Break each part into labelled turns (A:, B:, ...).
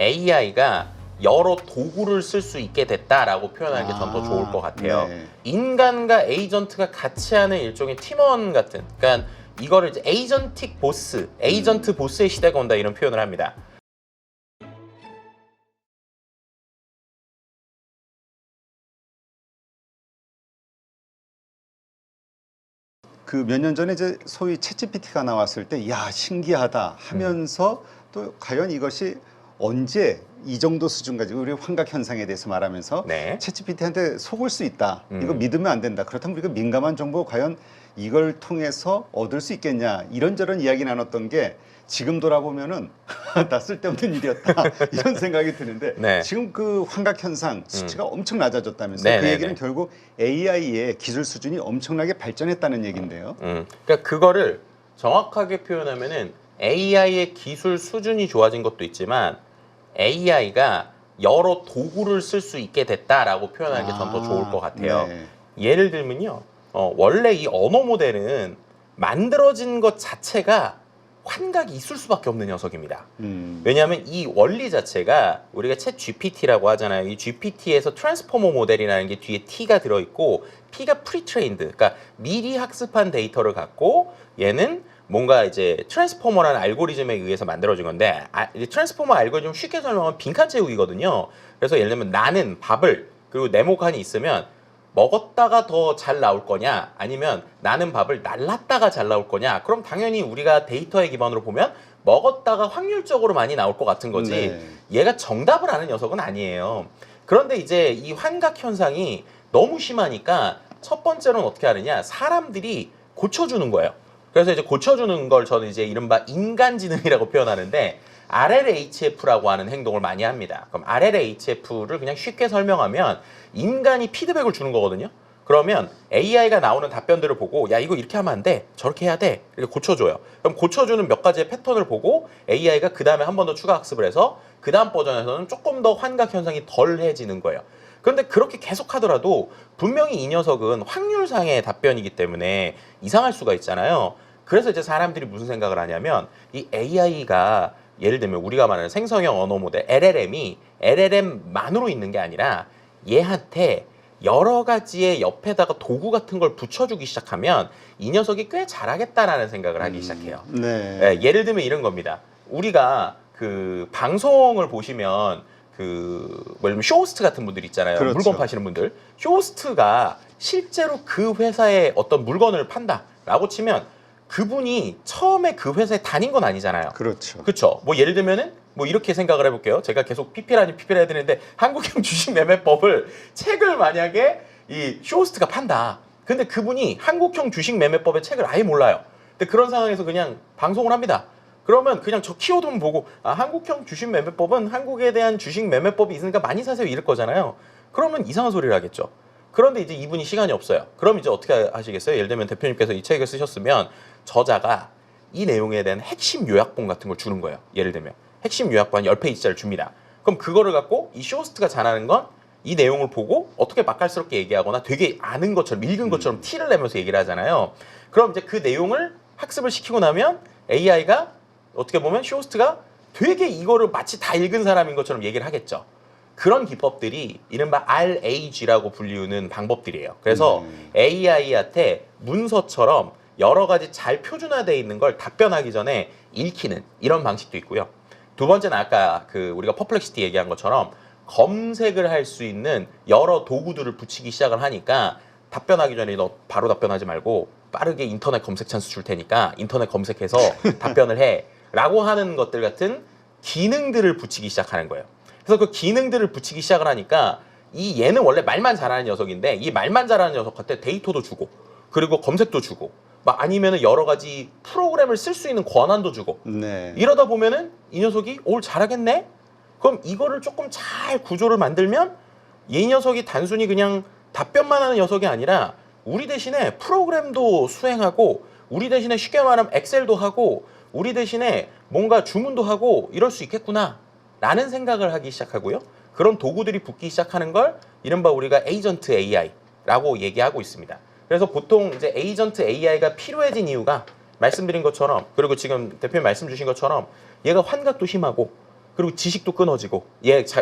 A: AI가 여러 도구를 쓸 수 있게 됐다라고 표현하는 게 전 더 좋을 것 같아요.
B: 네.
A: 인간과 에이전트가 같이 하는 일종의 팀원 같은, 그러니까 이거를 이제 에이전틱 보스, 에이전트 보스의 시대가 온다 이런 표현을 합니다.
B: 그 몇 년 전에 이제 소위 챗GPT가 나왔을 때, 야, 신기하다 하면서 또 과연 이것이 언제 이 정도 수준까지, 우리 환각 현상에 대해서 말하면서
A: 네.
B: 챗GPT한테 속을 수 있다. 이거 믿으면 안 된다. 그렇다면 우리가 민감한 정보 과연 이걸 통해서 얻을 수 있겠냐. 이런저런 이야기 나눴던 게 지금 돌아보면은 다 쓸데없는 일이었다. 이런 생각이 드는데
A: 네.
B: 지금 그 환각 현상 수치가 엄청 낮아졌다면서요.
A: 네,
B: 그
A: 네,
B: 얘기는
A: 네.
B: 결국 AI의 기술 수준이 엄청나게 발전했다는 얘기인데요.
A: 그러니까 그거를 정확하게 표현하면은 AI의 기술 수준이 좋아진 것도 있지만 AI가 여러 도구를 쓸 수 있게 됐다라고 표현하는 게 전 더 좋을 것 같아요.
B: 네.
A: 예를 들면요, 원래 이 언어 모델은 만들어진 것 자체가 환각이 있을 수밖에 없는 녀석입니다. 왜냐하면 이 원리 자체가 우리가 챗 GPT라고 하잖아요. 이 GPT에서 트랜스포머 모델이라는 게 뒤에 T가 들어있고 P가 프리트레인드, 그러니까 미리 학습한 데이터를 갖고 얘는 뭔가 이제 트랜스포머라는 알고리즘에 의해서 만들어진 건데 이제 트랜스포머 알고리즘 쉽게 설명하면 빈칸 채우기거든요. 그래서 예를 들면 나는 밥을 그리고 네모칸이 있으면 먹었다가 더 잘 나올 거냐 아니면 나는 밥을 날랐다가 잘 나올 거냐, 그럼 당연히 우리가 데이터에 기반으로 보면 먹었다가 확률적으로 많이 나올 것 같은 거지
B: 네.
A: 얘가 정답을 아는 녀석은 아니에요. 그런데 이제 이 환각 현상이 너무 심하니까 첫 번째로는 어떻게 하느냐, 사람들이 고쳐주는 거예요. 그래서 이제 고쳐주는 걸 저는 이제 이른바 인간지능이라고 표현하는데 RLHF라고 하는 행동을 많이 합니다. 그럼 RLHF를 그냥 쉽게 설명하면 인간이 피드백을 주는 거거든요. 그러면 AI가 나오는 답변들을 보고 야 이거 이렇게 하면 안 돼, 저렇게 해야 돼, 이렇게 고쳐줘요. 그럼 고쳐주는 몇 가지의 패턴을 보고 AI가 그 다음에 한 번 더 추가 학습을 해서 그 다음 버전에서는 조금 더 환각 현상이 덜해지는 거예요. 그런데 그렇게 계속 하더라도 분명히 이 녀석은 확률상의 답변이기 때문에 이상할 수가 있잖아요. 그래서 이제 사람들이 무슨 생각을 하냐면 이 AI가 예를 들면 우리가 말하는 생성형 언어 모델 LLM이 LLM만으로 있는 게 아니라 얘한테 여러 가지의 옆에다가 도구 같은 걸 붙여주기 시작하면 이 녀석이 꽤 잘하겠다라는 생각을 하기 시작해요.
B: 네.
A: 예, 예를 들면 이런 겁니다. 우리가 그 방송을 보시면 그 뭐 예를 들면 쇼호스트 같은 분들 있잖아요.
B: 그렇죠.
A: 물건 파시는 분들. 쇼호스트가 실제로 그 회사의 어떤 물건을 판다라고 치면 그분이 처음에 그 회사에 다닌 건 아니잖아요.
B: 그렇죠.
A: 그렇죠. 뭐 예를 들면은 뭐 이렇게 생각을 해볼게요. 제가 계속 PPL 해드리는데 한국형 주식매매법을 책을 만약에 이 쇼호스트가 판다. 근데 그분이 한국형 주식매매법의 책을 아예 몰라요. 근데 그런 상황에서 그냥 방송을 합니다. 그러면 그냥 저 키워드만 보고 한국형 주식매매법은 한국에 대한 주식매매법이 있으니까 많이 사세요 이럴 거잖아요. 그러면 이상한 소리를 하겠죠. 그런데 이제 이분이 시간이 없어요. 그럼 이제 어떻게 하시겠어요? 예를 들면 대표님께서 이 책을 쓰셨으면 저자가 이 내용에 대한 핵심 요약본 같은 걸 주는 거예요. 예를 들면 핵심 요약본 10페이지짜리를 줍니다. 그럼 그거를 갖고 이 쇼호스트가 잘하는 건 이 내용을 보고 어떻게 맛깔스럽게 얘기하거나 되게 아는 것처럼 읽은 것처럼 티를 내면서 얘기를 하잖아요. 그럼 이제 그 내용을 학습을 시키고 나면 AI가 어떻게 보면 쇼호스트가 되게 이거를 마치 다 읽은 사람인 것처럼 얘기를 하겠죠. 그런 기법들이 이른바 RAG라고 불리우는 방법들이에요. 그래서 AI한테 문서처럼 여러 가지 잘 표준화되어 있는 걸 답변하기 전에 읽히는 이런 방식도 있고요. 두 번째는 아까 그 우리가 퍼플렉시티 얘기한 것처럼 검색을 할 수 있는 여러 도구들을 붙이기 시작을 하니까 답변하기 전에 너 바로 답변하지 말고 빠르게 인터넷 검색 찬스 줄 테니까 인터넷 검색해서 답변을 해 라고 하는 것들 같은 기능들을 붙이기 시작하는 거예요. 그래서 그 기능들을 붙이기 시작을 하니까 이 얘는 원래 말만 잘하는 녀석인데 이 말만 잘하는 녀석한테 데이터도 주고 그리고 검색도 주고 막 아니면은 여러 가지 프로그램을 쓸 수 있는 권한도 주고
B: 네.
A: 이러다 보면은 이 녀석이 올 잘하겠네? 그럼 이거를 조금 잘 구조를 만들면 이 녀석이 단순히 그냥 답변만 하는 녀석이 아니라 우리 대신에 프로그램도 수행하고 우리 대신에 쉽게 말하면 엑셀도 하고 우리 대신에 뭔가 주문도 하고 이럴 수 있겠구나 라는 생각을 하기 시작하고요. 그런 도구들이 붙기 시작하는 걸 이른바 우리가 에이전트 AI라고 얘기하고 있습니다. 그래서 보통 이제 에이전트 AI가 필요해진 이유가 말씀드린 것처럼 그리고 지금 대표님 말씀 주신 것처럼 얘가 환각도 심하고 그리고 지식도 끊어지고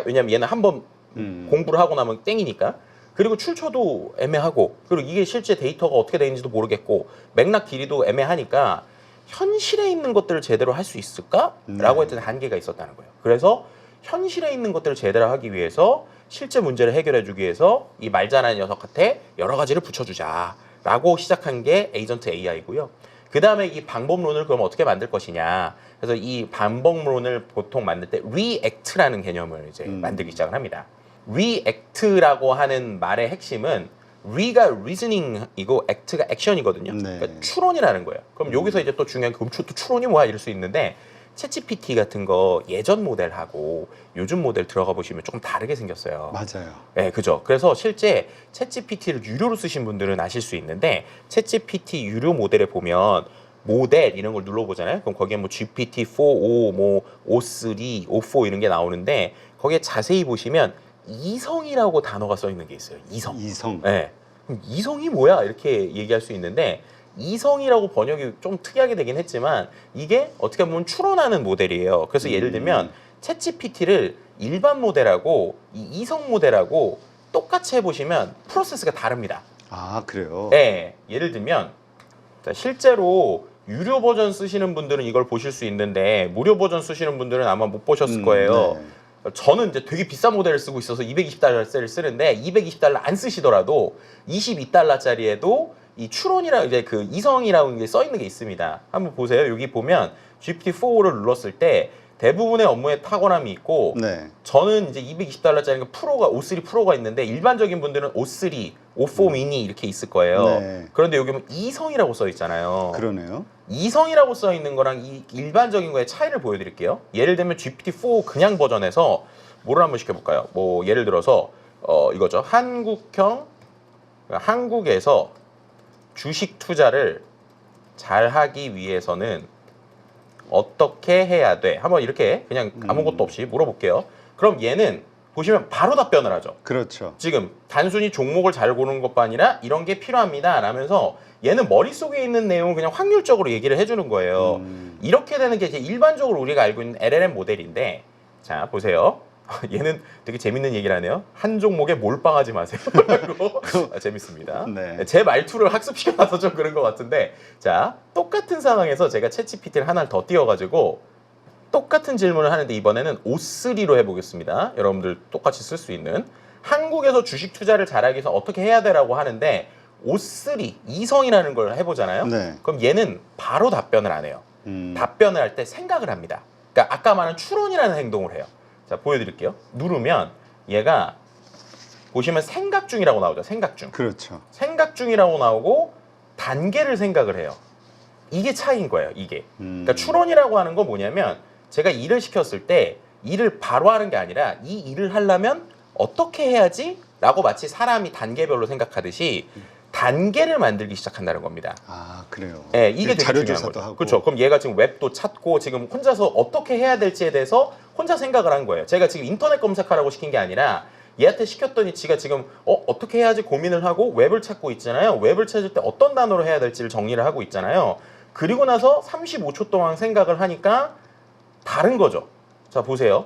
A: 왜냐면 얘는 한번 공부를 하고 나면 땡이니까. 그리고 출처도 애매하고 그리고 이게 실제 데이터가 어떻게 되는지도 모르겠고 맥락 길이도 애매하니까 현실에 있는 것들을 제대로 할 수 있을까라고 했던 한계가 있었다는 거예요. 그래서 현실에 있는 것들을 제대로 하기 위해서 실제 문제를 해결해 주기 위해서 이 말잘하는 녀석한테 여러 가지를 붙여주자라고 시작한 게 에이전트 AI고요. 그 다음에 이 방법론을 그럼 어떻게 만들 것이냐. 그래서 이 방법론을 보통 만들 때 React라는 개념을 이제 만들기 시작을 합니다. React라고 하는 말의 핵심은 Re가 reasoning이고 act가 action이거든요.
B: 네.
A: 그러니까 추론이라는 거예요. 그럼 여기서 이제 또 중요한 게 또 추론이 뭐야 이럴 수 있는데 챗GPT 같은 거 예전 모델하고 요즘 모델 들어가 보시면 조금 다르게 생겼어요.
B: 맞아요.
A: 네, 그죠. 그래서 실제 챗GPT를 유료로 쓰신 분들은 아실 수 있는데 챗GPT 유료 모델에 보면 모델 이런 걸 눌러보잖아요. 그럼 거기에 뭐 GPT-4o, 뭐 O3, O4 이런 게 나오는데 거기에 자세히 보시면 이성이라고 단어가 써 있는 게 있어요. 이성.
B: 이성.
A: 네. 그럼 이성이 뭐야? 이렇게 얘기할 수 있는데 이성이라고 번역이 좀 특이하게 되긴 했지만 이게 어떻게 보면 추론하는 모델이에요. 그래서 예를 들면 챗GPT를 일반 모델하고 이 이성 모델하고 똑같이 해보시면 프로세스가 다릅니다.
B: 아, 그래요?
A: 네. 예를 들면 자, 실제로 유료 버전 쓰시는 분들은 이걸 보실 수 있는데 무료 버전 쓰시는 분들은 아마 못 보셨을 거예요.
B: 네.
A: 저는 이제 되게 비싼 모델을 쓰고 있어서 220달러짜리를 쓰는데 220달러 안 쓰시더라도 22달러짜리에도 이 추론이라 이제 그 이성이라고 게 써 있는 게 있습니다. 한번 보세요. 여기 보면 GPT-4를 눌렀을 때 대부분의 업무에 탁월함이 있고
B: 네.
A: 저는 이제 220달러짜리 프로가 O3 프로가 있는데 일반적인 분들은 O3, O4 미니 이렇게 있을 거예요.
B: 네.
A: 그런데 여기 보면 이성이라고 써 있잖아요.
B: 그러네요.
A: 이성이라고 써 있는 거랑 이 일반적인 거의 차이를 보여드릴게요. 예를 들면 GPT-4 그냥 버전에서 뭐를 한번 시켜볼까요? 뭐 예를 들어서 이거죠. 한국에서 주식 투자를 잘 하기 위해서는 어떻게 해야 돼? 한번 이렇게 그냥 아무것도 없이 물어볼게요. 그럼 얘는 보시면 바로 답변을 하죠.
B: 그렇죠.
A: 지금 단순히 종목을 잘 고르는 것뿐 아니라 이런 게 필요합니다 라면서 얘는 머릿속에 있는 내용을 그냥 확률적으로 얘기를 해주는 거예요. 이렇게 되는 게 이제 일반적으로 우리가 알고 있는 LLM 모델인데 자 보세요. 얘는 되게 재밌는 얘기를 하네요. 한 종목에 몰빵하지 마세요. 라고 재밌습니다.
B: 네.
A: 제 말투를 학습시켜놔서 좀 그런 것 같은데 자 똑같은 상황에서 제가 챗GPT를 하나를 더 띄워가지고 똑같은 질문을 하는데 이번에는 O3로 해보겠습니다. 여러분들 똑같이 쓸 수 있는 한국에서 주식 투자를 잘하기 위해서 어떻게 해야 되라고 하는데 O3, 이성이라는 걸 해보잖아요.
B: 네.
A: 그럼 얘는 바로 답변을 안 해요. 답변을 할 때 생각을 합니다. 그러니까 아까 말한 추론이라는 행동을 해요. 자 보여드릴게요. 누르면 얘가 보시면 생각 중이라고 나오죠. 생각 중.
B: 그렇죠.
A: 생각 중이라고 나오고 단계를 생각을 해요. 이게 차이인 거예요. 이게. 그러니까 추론이라고 하는 건 뭐냐면 제가 일을 시켰을 때 일을 바로 하는 게 아니라 이 일을 하려면 어떻게 해야지? 라고 마치 사람이 단계별로 생각하듯이 단계를 만들기 시작한다는 겁니다.
B: 아, 그래요.
A: 네, 이게 되게
B: 자료
A: 중요한
B: 조사도
A: 거죠.
B: 하고.
A: 그렇죠. 그럼 얘가 지금 웹도 찾고 지금 혼자서 어떻게 해야 될지에 대해서 혼자 생각을 한 거예요. 제가 지금 인터넷 검색하라고 시킨 게 아니라 얘한테 시켰더니 지가 지금 어떻게 해야지 고민을 하고 웹을 찾고 있잖아요. 웹을 찾을 때 어떤 단어로 해야 될지를 정리를 하고 있잖아요. 그리고 나서 35초 동안 생각을 하니까 다른 거죠. 자 보세요.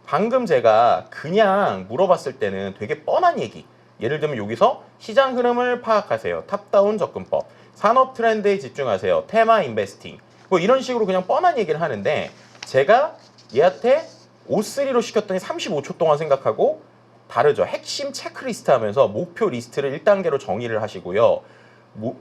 A: 방금 제가 그냥 물어봤을 때는 되게 뻔한 얘기. 예를 들면 여기서 시장 흐름을 파악하세요. 탑다운 접근법. 산업 트렌드에 집중하세요. 테마 인베스팅. 뭐 이런 식으로 그냥 뻔한 얘기를 하는데 제가 얘한테 O3로 시켰더니 35초 동안 생각하고 다르죠. 핵심 체크리스트 하면서 목표 리스트를 1단계로 정의를 하시고요.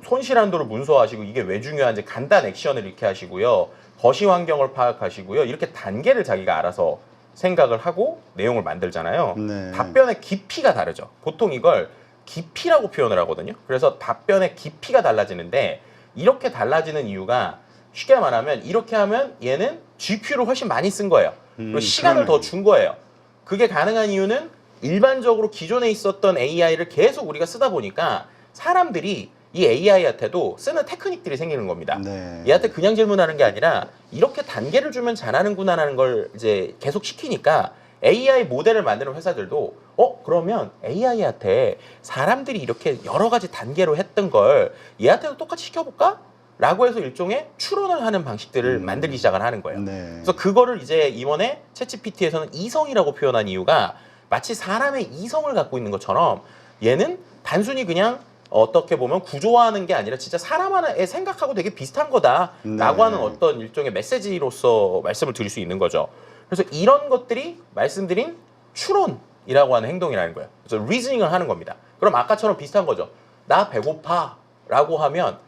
A: 손실 한도를 문서화하시고 이게 왜 중요한지 간단 액션을 이렇게 하시고요. 거시 환경을 파악하시고요. 이렇게 단계를 자기가 알아서 생각을 하고 내용을 만들잖아요.
B: 네.
A: 답변의 깊이가 다르죠. 보통 이걸 깊이라고 표현을 하거든요. 그래서 답변의 깊이가 달라지는데 이렇게 달라지는 이유가 쉽게 말하면 이렇게 하면 얘는 GPU를 훨씬 많이 쓴 거예요. 그리고 시간을 더 준 거예요. 그게 가능한 이유는 일반적으로 기존에 있었던 AI를 계속 우리가 쓰다 보니까 사람들이 이 AI한테도 쓰는 테크닉들이 생기는 겁니다.
B: 네.
A: 얘한테 그냥 질문하는 게 아니라 이렇게 단계를 주면 잘하는구나라는 걸 이제 계속 시키니까 AI 모델을 만드는 회사들도 그러면 AI한테 사람들이 이렇게 여러 가지 단계로 했던 걸 얘한테도 똑같이 시켜볼까? 라고 해서 일종의 추론을 하는 방식들을 만들기 시작을 하는 거예요.
B: 네.
A: 그래서 그거를 이제 이번에 챗GPT에서는 이성이라고 표현한 이유가 마치 사람의 이성을 갖고 있는 것처럼 얘는 단순히 그냥 어떻게 보면 구조화하는 게 아니라 진짜 사람의 생각하고 되게 비슷한 거다라고
B: 네.
A: 하는 어떤 일종의 메시지로서 말씀을 드릴 수 있는 거죠. 그래서 이런 것들이 말씀드린 추론이라고 하는 행동이라는 거예요. 그래서 리즈닝을 하는 겁니다. 그럼 아까처럼 비슷한 거죠. 나 배고파라고 하면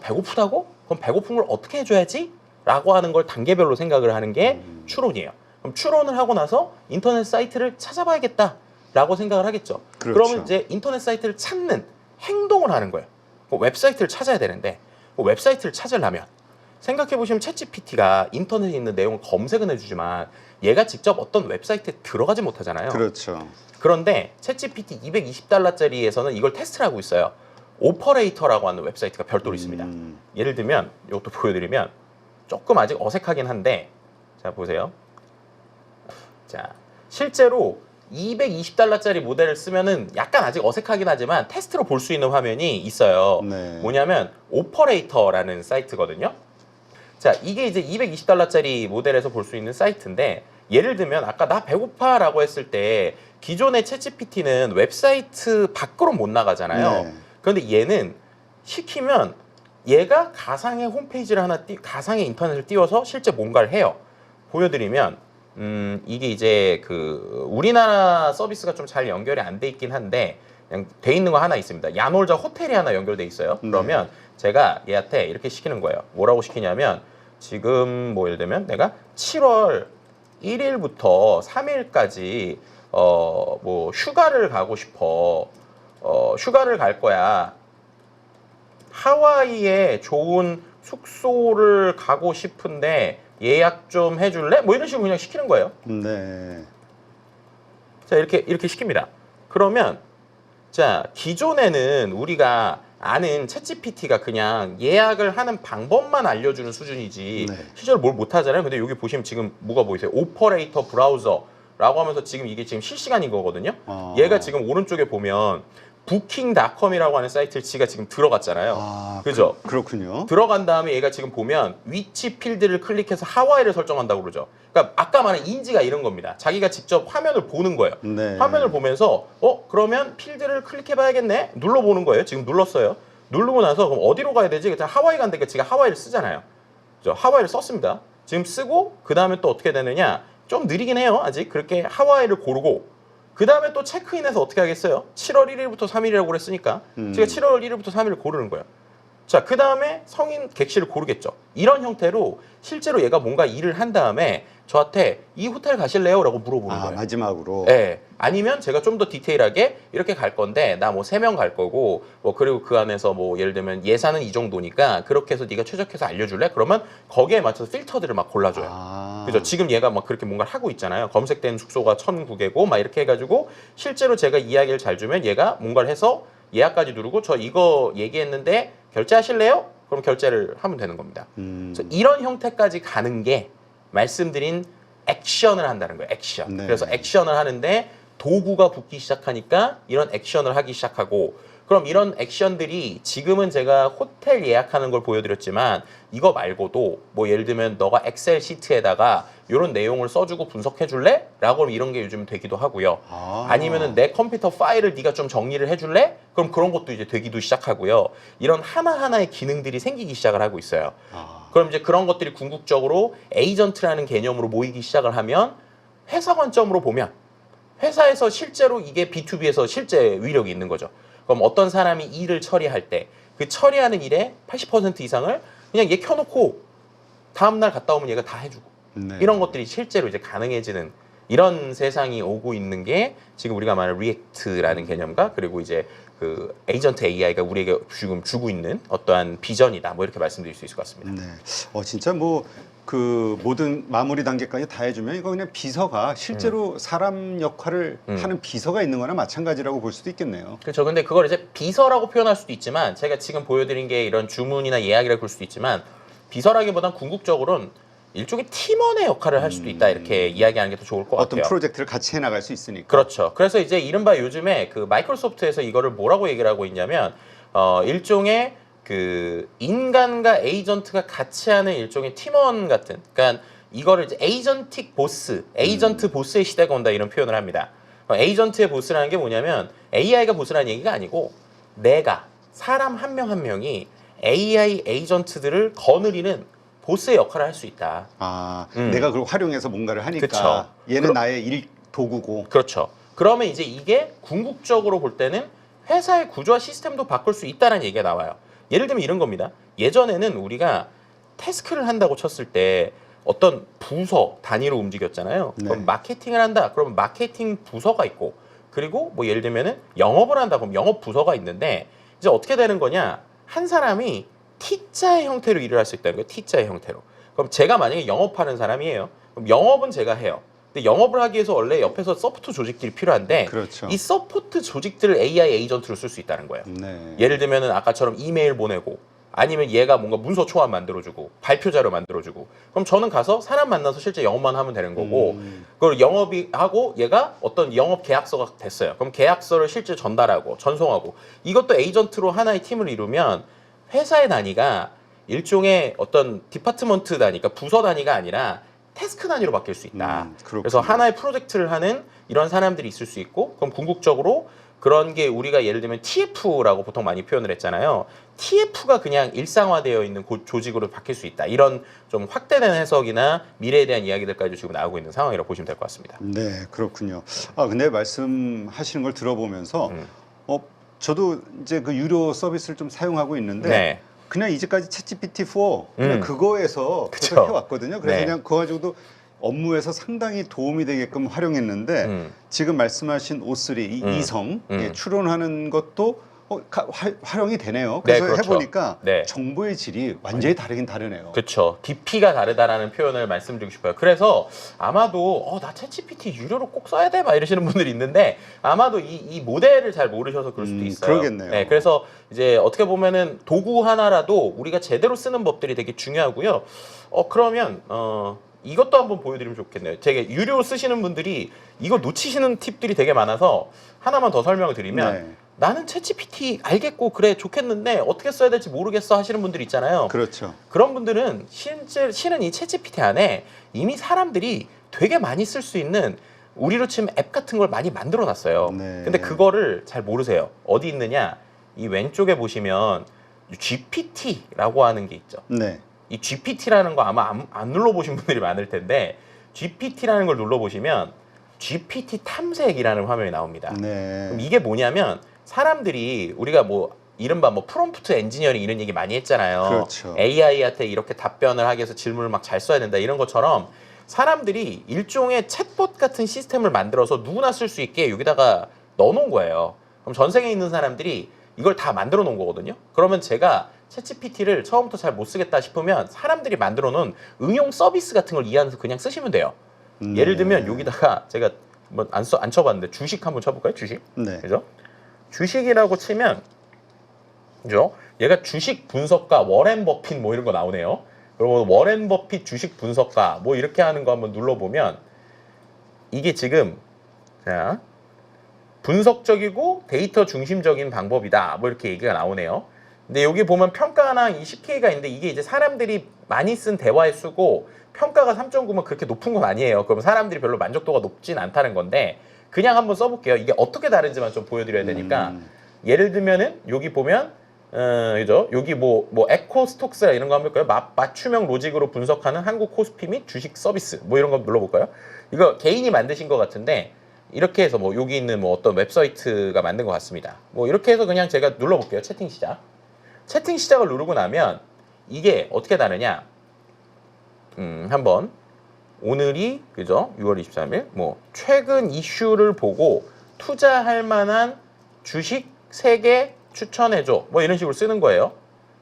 A: 배고프다고? 그럼 배고픈 걸 어떻게 해줘야지? 라고 하는 걸 단계별로 생각을 하는 게 추론이에요. 그럼 추론을 하고 나서 인터넷 사이트를 찾아봐야겠다라고 생각을 하겠죠.
B: 그렇죠.
A: 그러면 이제 인터넷 사이트를 찾는 행동을 하는 거예요. 웹사이트를 찾아야 되는데 웹사이트를 찾으려면 생각해보시면 챗GPT가 인터넷에 있는 내용을 검색은 해주지만 얘가 직접 어떤 웨브사이트에 들어가지 못하잖아요.
B: 그렇죠.
A: 그런데 챗GPT 220달러짜리에서는 이걸 테스트를 하고 있어요. 오퍼레이터라고 하는 웹사이트가 별도로 있습니다. 예를 들면 이것도 보여드리면 조금 아직 어색하긴 한데 자 보세요. 자 실제로 220달러짜리 모델을 쓰면은 약간 아직 어색하긴 하지만 테스트로 볼 수 있는 화면이 있어요.
B: 네.
A: 뭐냐면 오퍼레이터라는 사이트거든요. 자 이게 이제 220달러짜리 모델에서 볼 수 있는 사이트인데 예를 들면 아까 나 배고파라고 했을 때 기존의 챗GPT는 웹사이트 밖으로 못 나가잖아요.
B: 네.
A: 그런데 얘는 시키면 얘가 가상의 홈페이지를 가상의 인터넷을 띄워서 실제 뭔가를 해요. 보여드리면 이게 이제 그 우리나라 서비스가 좀 잘 연결이 안 돼 있긴 한데 그냥 돼 있는 거 하나 있습니다. 야놀자 호텔이 하나 연결돼 있어요. 그러면 제가 얘한테 이렇게 시키는 거예요. 뭐라고 시키냐면 지금 뭐 예를 들면 내가 7월 1일부터 3일까지 뭐 휴가를 가고 싶어. 휴가를 갈 거야. 하와이에 좋은 숙소를 가고 싶은데 예약 좀 해줄래? 뭐 이런 식으로 그냥 시키는 거예요.
B: 네.
A: 자 이렇게 시킵니다. 그러면 자 기존에는 우리가 아는 챗GPT가 그냥 예약을 하는 방법만 알려주는 수준이지
B: 네.
A: 실제로 뭘 못하잖아요. 근데 여기 보시면 지금 뭐가 보이세요? 오퍼레이터 브라우저라고 하면서 지금 이게 지금 실시간인 거거든요. 얘가 지금 오른쪽에 보면 부킹닷컴이라고 하는 사이트를 지가 지금 들어갔잖아요. 그죠?
B: 그렇군요.
A: 들어간 다음에 얘가 지금 보면 위치 필드를 클릭해서 하와이를 설정한다고 그러죠. 그러니까 아까 말한 인지가 이런 겁니다. 자기가 직접 화면을 보는 거예요.
B: 네.
A: 화면을 보면서 그러면 필드를 클릭해 봐야겠네. 눌러보는 거예요. 지금 눌렀어요. 누르고 나서 그럼 어디로 가야 되지? 그냥 하와이 간다니까 지가 하와이를 쓰잖아요. 그죠? 하와이를 썼습니다. 지금 쓰고 그 다음에 또 어떻게 되느냐? 좀 느리긴 해요. 아직 그렇게 하와이를 고르고 그 다음에 또 체크인해서 어떻게 하겠어요? 7월 1일부터 3일이라고 그랬으니까 제가 7월 1일부터 3일을 고르는 거예요. 자, 그 다음에 성인 객실을 고르겠죠. 이런 형태로 실제로 얘가 뭔가 일을 한 다음에 저한테 이 호텔 가실래요? 라고 물어보는 거예요.
B: 마지막으로.
A: 네. 아니면 제가 좀 더 디테일하게 이렇게 갈 건데 나 뭐 3명 갈 거고 뭐 그리고 그 안에서 뭐 예를 들면 예산은 이 정도니까 그렇게 해서 네가 최적해서 알려줄래? 그러면 거기에 맞춰서 필터들을 막 골라줘요. 그죠? 지금 얘가 막 그렇게 뭔가를 하고 있잖아요. 검색된 숙소가 1,009개고 막 이렇게 해가지고 실제로 제가 이야기를 잘 주면 얘가 뭔가를 해서 예약까지 누르고 저 이거 얘기했는데 결제하실래요? 그럼 결제를 하면 되는 겁니다. 그래서 이런 형태까지 가는 게 말씀드린 액션을 한다는 거예요. 액션.
B: 네.
A: 그래서 액션을 하는데 도구가 붙기 시작하니까 이런 액션을 하기 시작하고 그럼 이런 액션들이 지금은 제가 호텔 예약하는 걸 보여드렸지만 이거 말고도 뭐 예를 들면 너가 엑셀 시트에다가 이런 내용을 써주고 분석해 줄래? 라고 하면 이런 게 요즘 되기도 하고요. 아니면은 내 컴퓨터 파일을 네가 좀 정리를 해줄래? 그럼 그런 것도 이제 되기도 시작하고요. 이런 하나하나의 기능들이 생기기 시작을 하고 있어요. 그럼 이제 그런 것들이 궁극적으로 에이전트라는 개념으로 모이기 시작을 하면 회사 관점으로 보면 회사에서 실제로 이게 B2B에서 실제 위력이 있는 거죠. 그럼 어떤 사람이 일을 처리할 때 그 처리하는 일의 80% 이상을 그냥 얘 켜놓고 다음날 갔다 오면 얘가 다 해주고 이런 것들이 실제로 이제 가능해지는 이런 세상이 오고 있는 게 지금 우리가 말하는 리액트라는 개념과 그리고 이제 그 에이전트 AI가 우리에게 지금 주고 있는 어떠한 비전이다. 뭐 이렇게 말씀드릴 수 있을 것 같습니다.
B: 네. 진짜 뭐 그 모든 마무리 단계까지 다 해주면 이거 그냥 비서가 실제로 사람 역할을 하는 비서가 있는 거나 마찬가지라고 볼 수도 있겠네요.
A: 그렇죠. 근데 그걸 이제 비서라고 표현할 수도 있지만 제가 지금 보여드린 게 이런 주문이나 예약이라고 볼 수도 있지만 비서라기보단 궁극적으로는 일종의 팀원의 역할을 할 수도 있다 이렇게 이야기하는 게 더 좋을 것 같아요.
B: 어떤 프로젝트를 같이 해나갈 수 있으니까.
A: 그렇죠. 그래서 이제 이른바 요즘에 그 마이크로소프트에서 이거를 뭐라고 얘기를 하고 있냐면 일종의 그 인간과 에이전트가 같이 하는 일종의 팀원 같은, 그러니까 이거를 이제 에이전틱 보스, 에이전트 보스의 시대가 온다 이런 표현을 합니다. 에이전트의 보스라는 게 뭐냐면 AI가 보스라는 얘기가 아니고 내가 사람 한 명 한 명이 AI 에이전트들을 거느리는 보스의 역할을 할 수 있다.
B: 아, 내가 그걸 활용해서 뭔가를 하니까
A: 그쵸.
B: 얘는 나의 일 도구고.
A: 그렇죠. 그러면 이제 이게 궁극적으로 볼 때는 회사의 구조와 시스템도 바꿀 수 있다는 얘기가 나와요. 예를 들면 이런 겁니다. 예전에는 우리가 태스크를 한다고 쳤을 때 어떤 부서 단위로 움직였잖아요.
B: 네.
A: 그럼 마케팅을 한다. 그러면 마케팅 부서가 있고, 그리고 뭐 예를 들면은 영업을 한다. 그럼 영업 부서가 있는데 이제 어떻게 되는 거냐? 한 사람이 T자의 형태로 일을 할 수 있다는 거예요. T자의 형태로. 그럼 제가 만약에 영업하는 사람이에요. 그럼 영업은 제가 해요. 근데 영업을 하기 위해서 원래 옆에서 서포트 조직들이 필요한데
B: 그렇죠.
A: 이 서포트 조직들을 AI 에이전트로 쓸 수 있다는 거예요.
B: 네.
A: 예를 들면은 아까처럼 이메일 보내고, 아니면 얘가 뭔가 문서 초안 만들어주고 발표 자료 만들어주고, 그럼 저는 가서 사람 만나서 실제 영업만 하면 되는 거고, 그걸 영업이 하고 얘가 어떤 영업 계약서가 됐어요. 그럼 계약서를 실제 전달하고 전송하고, 이것도 에이전트로 하나의 팀을 이루면 회사의 단위가 일종의 어떤 디파트먼트 단위, 그러니까 부서 단위가 아니라 태스크 단위로 바뀔 수 있다.
B: 그렇군요.
A: 그래서 하나의 프로젝트를 하는 이런 사람들이 있을 수 있고, 그럼 궁극적으로 그런 게 우리가 예를 들면 TF라고 보통 많이 표현을 했잖아요. TF가 그냥 일상화되어 있는 조직으로 바뀔 수 있다. 이런 좀 확대된 해석이나 미래에 대한 이야기들까지 지금 나오고 있는 상황이라고 보시면 될 것 같습니다.
B: 네, 그렇군요. 아, 근데 말씀하시는 걸 들어보면서 저도 이제 그 유료 서비스를 좀 사용하고 있는데
A: 네.
B: 그냥 이제까지 챗GPT-4 그냥 그거에서
A: 그쵸.
B: 계속 해왔거든요. 그래서
A: 네.
B: 그냥 그거 가지고도 업무에서 상당히 도움이 되게끔 활용했는데 지금 말씀하신 O3 이성 예, 추론하는 것도 활용이 되네요. 그래서
A: 네, 그렇죠.
B: 해보니까
A: 네.
B: 정보의 질이 완전히 다르긴 다르네요.
A: 그렇죠. 깊이가 다르다라는 표현을 말씀드리고 싶어요. 그래서 아마도 나 챗GPT 유료로 꼭 써야 돼? 막 이러시는 분들이 있는데 아마도 이 모델을 잘 모르셔서 그럴 수도 있어요.
B: 그러겠네요.
A: 네, 그래서 이제 어떻게 보면은 도구 하나라도 우리가 제대로 쓰는 법들이 되게 중요하고요. 그러면 이것도 한번 보여드리면 좋겠네요. 되게 유료 쓰시는 분들이 이거 놓치시는 팁들이 되게 많아서 하나만 더 설명을 드리면
B: 네.
A: 나는 챗GPT 알겠고 그래 좋겠는데 어떻게 써야 될지 모르겠어 하시는 분들 있잖아요.
B: 그렇죠.
A: 그런 분들은 실은 이 챗GPT 안에 이미 사람들이 되게 많이 쓸 수 있는 우리로 치면 앱 같은 걸 많이 만들어 놨어요.
B: 네.
A: 근데 그거를 잘 모르세요. 어디 있느냐? 이 왼쪽에 보시면 GPT라고 하는 게 있죠.
B: 네.
A: 이 GPT라는 거 아마 안 눌러보신 분들이 많을 텐데 GPT라는 걸 눌러보시면 GPT 탐색이라는 화면이 나옵니다.
B: 네.
A: 그럼 이게 뭐냐면 사람들이 우리가 뭐 이른바 뭐 프롬프트 엔지니어링 이런 얘기 많이 했잖아요.
B: 그렇죠.
A: AI한테 이렇게 답변을 하기 위해서 질문을 막 잘 써야 된다 이런 것처럼 사람들이 일종의 챗봇 같은 시스템을 만들어서 누구나 쓸 수 있게 여기다가 넣어놓은 거예요. 그럼 전 세계에 있는 사람들이 이걸 다 만들어 놓은 거거든요. 그러면 제가 챗GPT를 처음부터 잘 못 쓰겠다 싶으면 사람들이 만들어 놓은 응용 서비스 같은 걸 이해하면서 그냥 쓰시면 돼요. 예를 들면 여기다가 제가 뭐 안 쳐봤는데 주식 한번 쳐볼까요? 주식.
B: 네.
A: 그죠? 주식이라고 치면, 그죠? 얘가 주식 분석가 워렌 버핏 뭐 이런 거 나오네요. 그러면 워렌 버핏 주식 분석가 뭐 이렇게 하는 거 한번 눌러보면 이게 지금 자 분석적이고 데이터 중심적인 방법이다. 뭐 이렇게 얘기가 나오네요. 근데 여기 보면 평가나 이 10K가 있는데 이게 이제 사람들이 많이 쓴 대화에 쓰고 평가가 3.9면 그렇게 높은 건 아니에요. 그럼 사람들이 별로 만족도가 높진 않다는 건데 그냥 한번 써볼게요. 이게 어떻게 다른지만 좀 보여드려야 되니까 예를 들면은 여기 보면 그죠? 여기 뭐 에코스톡스라 이런 거 한번 볼까요? 맞춤형 로직으로 분석하는 한국 코스피 및 주식 서비스 뭐 이런 거 눌러볼까요? 이거 개인이 만드신 것 같은데 이렇게 해서 뭐 여기 있는 뭐 어떤 웹사이트가 만든 것 같습니다. 뭐 이렇게 해서 그냥 제가 눌러볼게요. 채팅 시작. 채팅 시작을 누르고 나면 이게 어떻게 다르냐? 한번 오늘이 그죠? 6월 23일 뭐 최근 이슈를 보고 투자할 만한 주식 3개 추천해줘 뭐 이런 식으로 쓰는 거예요.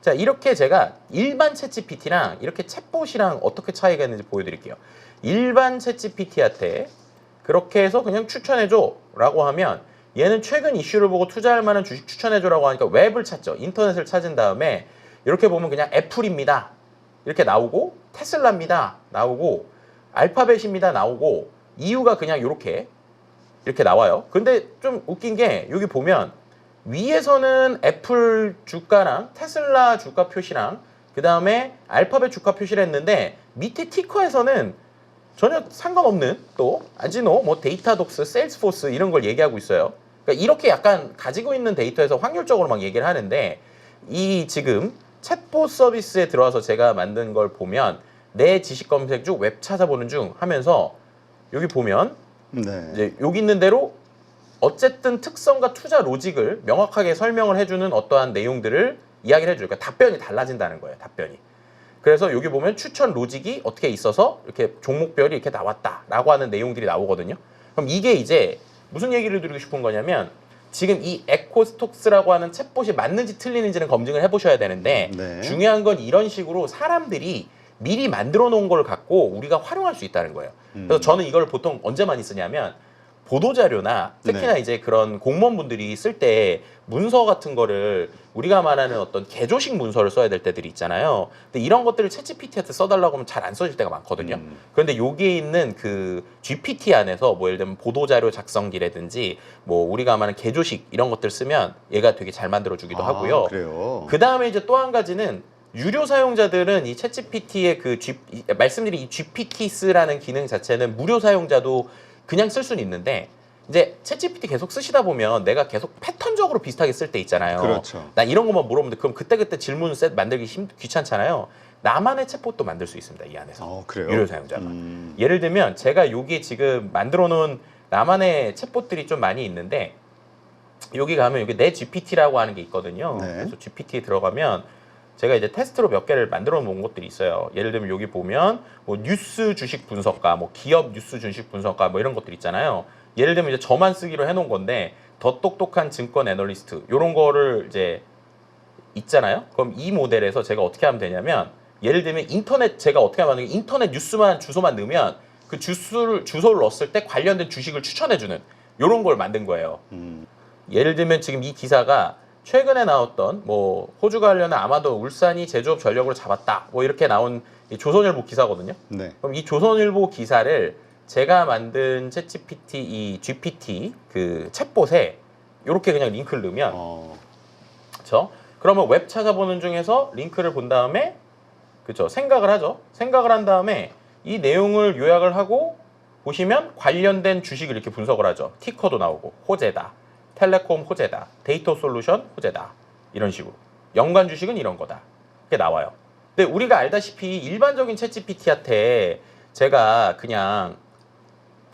A: 자 이렇게 제가 일반 챗GPT랑 이렇게 챗봇이랑 어떻게 차이가 있는지 보여드릴게요. 일반 챗GPT한테 그렇게 해서 그냥 추천해줘 라고 하면 얘는 최근 이슈를 보고 투자할 만한 주식 추천해줘라고 하니까 웹을 찾죠. 인터넷을 찾은 다음에 이렇게 보면 그냥 애플입니다 이렇게 나오고 테슬라입니다 나오고 알파벳입니다 나오고 이유가 그냥 이렇게 나와요. 근데 좀 웃긴 게 여기 보면 위에서는 애플 주가랑 테슬라 주가 표시랑 그 다음에 알파벳 주가 표시를 했는데 밑에 티커에서는 전혀 상관없는 또 아지노, 뭐 데이터독스, 세일스포스 이런 걸 얘기하고 있어요. 그러니까 이렇게 약간 가지고 있는 데이터에서 확률적으로 막 얘기를 하는데 이 지금 챗봇 서비스에 들어와서 제가 만든 걸 보면 내 지식 검색 중 웹 찾아보는 중 하면서 여기 보면
B: 네.
A: 이제 여기 있는 대로 어쨌든 특성과 투자 로직을 명확하게 설명을 해주는 어떠한 내용들을 이야기를 해줘요. 그러니까 답변이 달라진다는 거예요. 답변이. 그래서 여기 보면 추천 로직이 어떻게 있어서 이렇게 종목별이 이렇게 나왔다라고 하는 내용들이 나오거든요. 그럼 이게 이제 무슨 얘기를 드리고 싶은 거냐면 지금 이 에코스톡스라고 하는 챗봇이 맞는지 틀리는지는 검증을 해보셔야 되는데
B: 네.
A: 중요한 건 이런 식으로 사람들이 미리 만들어 놓은 걸 갖고 우리가 활용할 수 있다는 거예요. 그래서 저는 이걸 보통 언제 많이 쓰냐면 보도자료나 특히나
B: 네.
A: 이제 그런 공무원분들이 쓸 때 문서 같은 거를 우리가 말하는 어떤 개조식 문서를 써야 될 때들이 있잖아요. 근데 이런 것들을 챗GPT한테 써달라고 하면 잘 안 써질 때가 많거든요. 그런데 여기에 있는 그 GPT 안에서 뭐 예를 들면 보도자료 작성기라든지 뭐 우리가 말하는 개조식 이런 것들 쓰면 얘가 되게 잘 만들어주기도 하고요.
B: 그래요.
A: 그 다음에 이제 또 한 가지는 유료 사용자들은 이 챗GPT의 말씀드린 이 GPT스라는 기능 자체는 무료 사용자도 그냥 쓸 수는 있는데 이제 챗GPT 계속 쓰시다 보면 내가 계속 패턴적으로 비슷하게 쓸 때 있잖아요.
B: 그렇죠.
A: 나 이런 것만 물어보면 그럼 그때그때 질문 셋 만들기 귀찮잖아요. 나만의 챗봇도 만들 수 있습니다. 이 안에서.
B: 그래요?
A: 유료 사용자가. 예를 들면 제가 여기 지금 만들어 놓은 나만의 챗봇들이 좀 많이 있는데 여기 가면 여기 내 GPT라고 하는 게 있거든요.
B: 네.
A: 그래서 GPT에 들어가면 제가 이제 테스트로 몇 개를 만들어 놓은 것들이 있어요. 예를 들면 여기 보면 뭐 뉴스 주식 분석가, 뭐 기업 뉴스 주식 분석가 뭐 이런 것들 있잖아요. 예를 들면 이제 저만 쓰기로 해놓은 건데 더 똑똑한 증권 애널리스트 이런 거를 이제 있잖아요. 그럼 이 모델에서 제가 어떻게 하면 되냐면 예를 들면 인터넷 제가 어떻게 하면 인터넷 뉴스만 주소만 넣으면 그 주소를 넣었을 때 관련된 주식을 추천해주는 이런 걸 만든 거예요. 예를 들면 지금 이 기사가 최근에 나왔던 뭐 호주 관련한 아마도 울산이 제조업 전력으로 잡았다 뭐 이렇게 나온 이 조선일보 기사거든요.
B: 네.
A: 그럼 이 조선일보 기사를 제가 만든 챗GPT 이 GPT 그 챗봇에 이렇게 그냥 링크를 넣으면 그렇죠? 그러면 웹 찾아보는 중에서 링크를 본 다음에 그렇죠? 생각을 하죠. 생각을 한 다음에 이 내용을 요약을 하고 보시면 관련된 주식을 이렇게 분석을 하죠. 티커도 나오고 호재다. 텔레콤 호재다. 데이터 솔루션 호재다. 이런 식으로. 연관 주식은 이런 거다. 이게 나와요. 근데 우리가 알다시피 일반적인 챗GPT한테 제가 그냥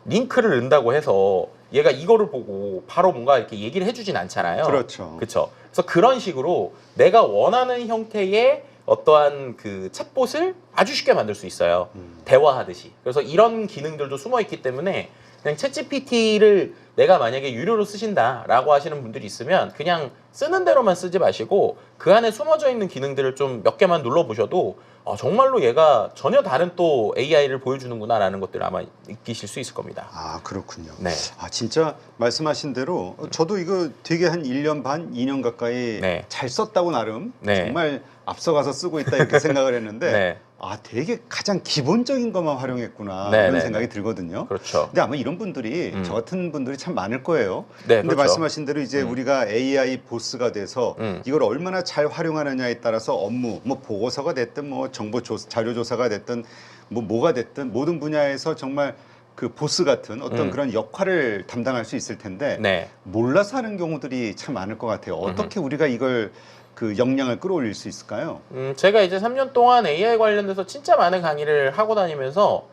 A: 링크를 넣는다고 해서 얘가 이거를 보고 바로 뭔가 이렇게 얘기를 해주진 않잖아요.
B: 그렇죠.
A: 그렇죠. 그래서 그런 식으로 내가 원하는 형태의 어떠한 그 챗봇을 아주 쉽게 만들 수 있어요. 대화하듯이. 그래서 이런 기능들도 숨어 있기 때문에 그냥 챗GPT를 내가 만약에 유료로 쓰신다라고 하시는 분들이 있으면 그냥 쓰는 대로만 쓰지 마시고 그 안에 숨어져 있는 기능들을 좀 몇 개만 눌러보셔도 정말로 얘가 전혀 다른 또 AI를 보여주는구나라는 것들을 아마 느끼실 수 있을 겁니다.
B: 그렇군요.
A: 네.
B: 진짜 말씀하신 대로 저도 이거 되게 한 1년 반, 2년 가까이
A: 네.
B: 잘 썼다고 나름
A: 네.
B: 정말 앞서가서 쓰고 있다 이렇게 생각을 했는데
A: 네.
B: 되게 가장 기본적인 것만 활용했구나
A: 네,
B: 이런
A: 네,
B: 생각이
A: 네.
B: 들거든요.
A: 그렇죠.
B: 근데 아마 이런 분들이 저 같은 분들이 참 많을 거예요.
A: 네,
B: 근데
A: 그렇죠.
B: 말씀하신 대로 이제 우리가 AI 보스가 돼서 이걸 얼마나 잘 활용하느냐에 따라서 업무, 뭐 보고서가 됐든 뭐 자료 조사가 됐든 뭐가 됐든 모든 분야에서 정말 그 보스 같은 어떤 그런 역할을 담당할 수 있을 텐데
A: 네.
B: 몰라서 하는 경우들이 참 많을 것 같아요. 어떻게 우리가 이걸 그 역량을 끌어올릴 수 있을까요?
A: 제가 이제 3년 동안 AI 관련돼서 진짜 많은 강의를 하고 다니면서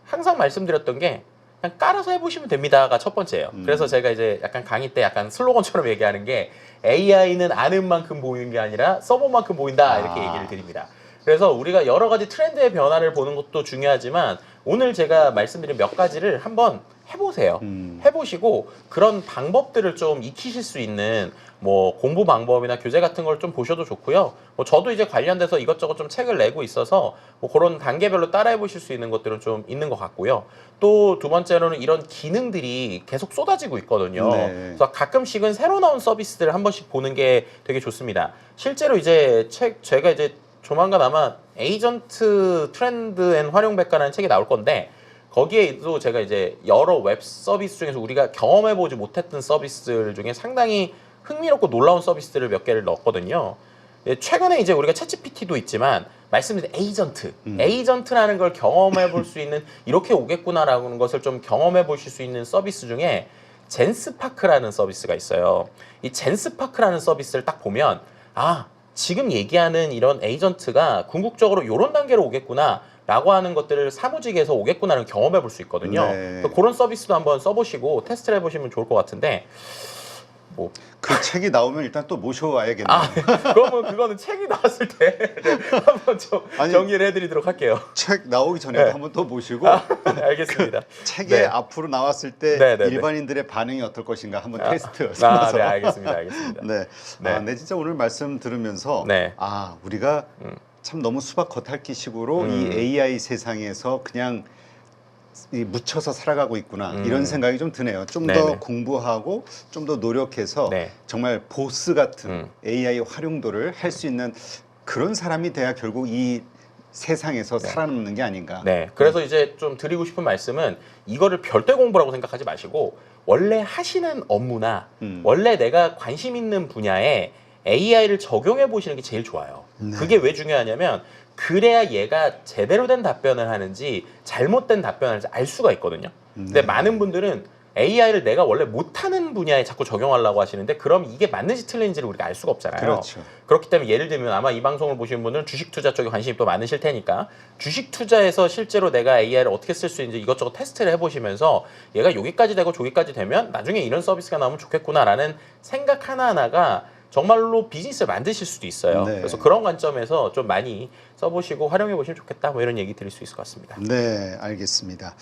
A: 항상 말씀드렸던 게 그냥 깔아서 해보시면 됩니다가 첫 번째예요. 그래서 제가 이제 약간 강의 때 약간 슬로건처럼 얘기하는 게 AI는 아는 만큼 보이는 게 아니라 써본 만큼 보인다 이렇게 얘기를 드립니다. 그래서 우리가 여러 가지 트렌드의 변화를 보는 것도 중요하지만 오늘 제가 말씀드린 몇 가지를 한번 해보세요. 해보시고 그런 방법들을 좀 익히실 수 있는 뭐 공부 방법이나 교재 같은 걸 좀 보셔도 좋고요. 뭐 저도 이제 관련돼서 이것저것 좀 책을 내고 있어서 뭐 그런 단계별로 따라해 보실 수 있는 것들은 좀 있는 것 같고요. 또 두 번째로는 이런 기능들이 계속 쏟아지고 있거든요.
B: 네.
A: 그래서 가끔씩은 새로 나온 서비스들을 한 번씩 보는 게 되게 좋습니다. 실제로 이제 제가 이제 조만간 아마 에이전트 트렌드 앤 활용백과라는 책이 나올 건데 거기에도 제가 이제 여러 웹 서비스 중에서 우리가 경험해보지 못했던 서비스들 중에 상당히 흥미롭고 놀라운 서비스들을 몇 개를 넣었거든요. 예, 최근에 이제 우리가 챗GPT도 있지만 말씀드린 에이전트, 에이전트라는 걸 경험해 볼 수 있는 이렇게 오겠구나라는 것을 좀 경험해 보실 수 있는 서비스 중에 젠스파크라는 서비스가 있어요. 이 젠스파크라는 서비스를 딱 보면 아, 지금 얘기하는 이런 에이전트가 궁극적으로 이런 단계로 오겠구나 라고 하는 것들을 사무직에서 오겠구나를 경험해 볼 수 있거든요.
B: 네.
A: 그런 서비스도 한번 써보시고 테스트를 해보시면 좋을 것 같은데 뭐
B: 그 책이 나오면 일단 또 모셔와야겠네요.
A: 그러면 그거는 책이 나왔을 때 한번 좀
B: 아니,
A: 정리를 해드리도록 할게요.
B: 책 나오기 전에
A: 네.
B: 한번 또 모시고
A: 알겠습니다.
B: 책에
A: 네.
B: 앞으로 나왔을 때
A: 네, 네, 네.
B: 일반인들의 반응이 어떨 것인가 한번 테스트
A: 네,
B: 삼아서.
A: 알겠습니다. 알겠습니다.
B: 네.
A: 네.
B: 네, 진짜 오늘 말씀 들으면서
A: 네.
B: 우리가 참 너무 수박 겉핥기 식으로 이 AI 세상에서 그냥 묻혀서 살아가고 있구나 이런 생각이 좀 드네요. 좀 더
A: 네네.
B: 공부하고 좀 더 노력해서
A: 네.
B: 정말 보스 같은 AI 활용도를 할 수 있는 그런 사람이 돼야 결국 이 세상에서 살아남는 게 아닌가.
A: 네. 그래서 이제 좀 드리고 싶은 말씀은 이거를 별도 공부라고 생각하지 마시고 원래 하시는 업무나 원래 내가 관심 있는 분야에 AI를 적용해 보시는 게 제일 좋아요.
B: 네.
A: 그게 왜 중요하냐면 그래야 얘가 제대로 된 답변을 하는지 잘못된 답변을 하는지 알 수가 있거든요. 근데
B: 네.
A: 많은 분들은 AI를 내가 원래 못하는 분야에 자꾸 적용하려고 하시는데 그럼 이게 맞는지 틀린지를 우리가 알 수가 없잖아요.
B: 그렇죠.
A: 그렇기 때문에 예를 들면 아마 이 방송을 보시는 분은 주식 투자 쪽에 관심이 또 많으실 테니까 주식 투자에서 실제로 내가 AI를 어떻게 쓸 수 있는지 이것저것 테스트를 해보시면서 얘가 여기까지 되고 저기까지 되면 나중에 이런 서비스가 나오면 좋겠구나라는 생각 하나하나가 정말로 비즈니스를 만드실 수도 있어요.
B: 네.
A: 그래서 그런 관점에서 좀 많이 써보시고 활용해 보시면 좋겠다. 뭐 이런 얘기 드릴 수 있을 것 같습니다.
B: 네, 알겠습니다.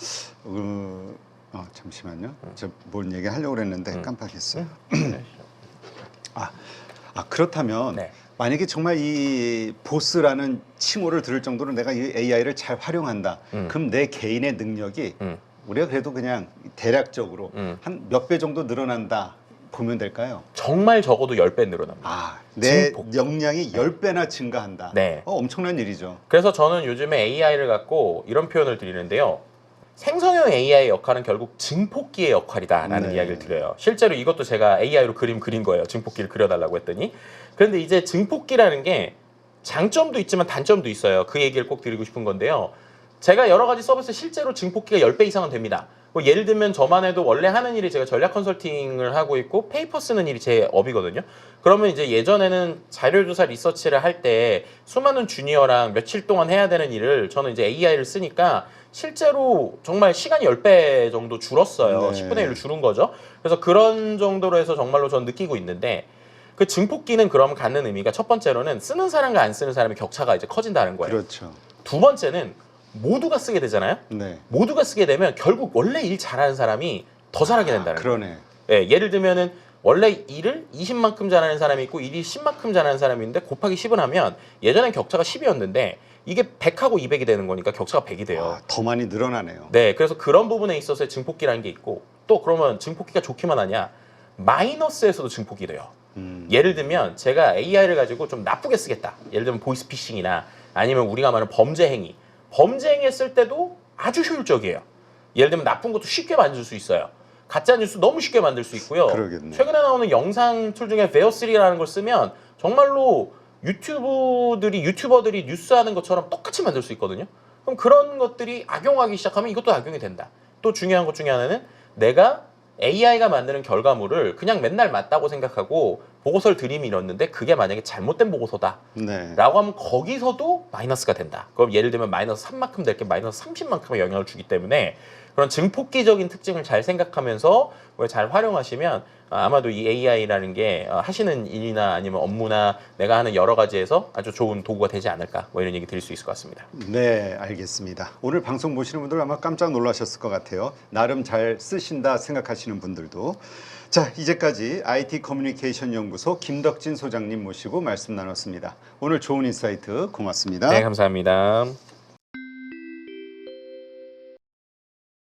B: 잠시만요. 저 뭔 얘기 하려고 그랬는데 깜빡했어요. 그렇다면
A: 네.
B: 만약에 정말 이 보스라는 칭호를 들을 정도로 내가 이 AI를 잘 활용한다. 그럼 내 개인의 능력이 우리가 그래도 그냥 대략적으로 한 몇 배 정도 늘어난다 보면 될까요?
A: 정말 적어도 10배 늘어납니다.
B: 내
A: 증폭.
B: 역량이 10배나 증가한다.
A: 네.
B: 엄청난 일이죠.
A: 그래서 저는 요즘에 AI를 갖고 이런 표현을 드리는데요. 생성형 AI의 역할은 결국 증폭기의 역할이다라는
B: 네.
A: 이야기를 드려요. 실제로 이것도 제가 AI로 그림 그린 거예요. 증폭기를 그려달라고 했더니. 그런데 이제 증폭기라는 게 장점도 있지만 단점도 있어요. 그 얘기를 꼭 드리고 싶은 건데요. 제가 여러 가지 서비스 실제로 증폭기가 10배 이상은 됩니다. 뭐 예를 들면 저만 해도 원래 하는 일이 제가 전략 컨설팅을 하고 있고 페이퍼 쓰는 일이 제 업이거든요. 그러면 이제 예전에는 자료조사 리서치를 할 때 수많은 주니어랑 며칠 동안 해야 되는 일을 저는 이제 AI를 쓰니까 실제로 정말 시간이 10배 정도 줄었어요.
B: 네.
A: 10분의 1로 줄은 거죠. 그래서 그런 정도로 해서 정말로 전 느끼고 있는데 그 증폭기는 그럼 갖는 의미가 첫 번째로는 쓰는 사람과 안 쓰는 사람의 격차가 이제 커진다는 거예요.
B: 그렇죠.
A: 두 번째는 모두가 쓰게 되잖아요.
B: 네.
A: 모두가 쓰게 되면 결국 원래 일 잘하는 사람이 더 잘하게 된다는 거예요.
B: 그러네.
A: 예, 예를 들면은 원래 일을 20만큼 잘하는 사람이 있고 일이 10만큼 잘하는 사람이 있는데 곱하기 10을 하면 예전엔 격차가 10이었는데 이게 100하고 200이 되는 거니까 격차가 100이 돼요.
B: 더 많이 늘어나네요.
A: 네, 그래서 그런 부분에 있어서의 증폭기라는 게 있고 또 그러면 증폭기가 좋기만 하냐? 마이너스에서도 증폭이 돼요. 예를 들면 제가 AI를 가지고 좀 나쁘게 쓰겠다. 예를 들면 보이스피싱이나 아니면 우리가 말하는 범죄 행위. 범죄 행위에 쓸 때도 아주 효율적이에요. 예를 들면 나쁜 것도 쉽게 만들 수 있어요. 가짜 뉴스 너무 쉽게 만들 수 있고요.
B: 그러겠네.
A: 최근에 나오는 영상 툴 중에 베어3라는 걸 쓰면 정말로 유튜버들이 뉴스하는 것처럼 똑같이 만들 수 있거든요. 그럼 그런 것들이 악용하기 시작하면 이것도 악용이 된다. 또 중요한 것 중에 하나는 내가 AI가 만드는 결과물을 그냥 맨날 맞다고 생각하고 보고서를 들이밀었는데 그게 만약에 잘못된 보고서다.
B: 네.
A: 라고 하면 거기서도 마이너스가 된다. 그럼 예를 들면 마이너스 3만큼 될 게 마이너스 30만큼의 영향을 주기 때문에 그런 증폭기적인 특징을 잘 생각하면서 잘 활용하시면 아마도 이 AI라는 게 하시는 일이나 아니면 업무나 내가 하는 여러 가지에서 아주 좋은 도구가 되지 않을까 뭐 이런 얘기 드릴 수 있을 것 같습니다.
B: 네, 알겠습니다. 오늘 방송 보시는 분들 아마 깜짝 놀라셨을 것 같아요. 나름 잘 쓰신다 생각하시는 분들도. 자, 이제까지 IT 커뮤니케이션 연구소 김덕진 소장님 모시고 말씀 나눴습니다. 오늘 좋은 인사이트 고맙습니다.
A: 네, 감사합니다.